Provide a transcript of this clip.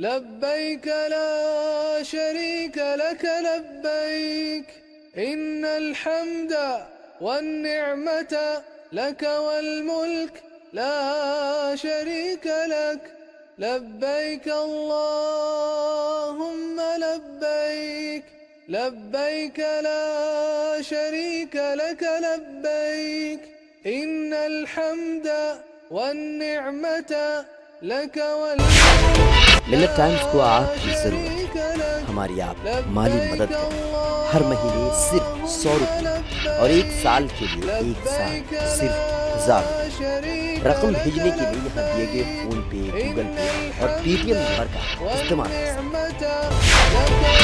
لبيك لا شريك لك لبيك إن الحمد والنعمة لك والملك لا شريك لك لبيك اللهم لبيك لبيك لا شريك لك لبيك إن الحمد والنعمة لك والملك मिलेट टाइम्स को आपकी जरूरत है। हमारी आप माली मदद करें। हर महीने सिर्फ 100 रुपये और 1 साल के लिए 1 साल सिर्फ 1000 रुपये। रकम भेजने के लिए यहाँ दिए गए फोन पे, गूगल पे और पेटीएम नंबर का इस्तेमाल करें।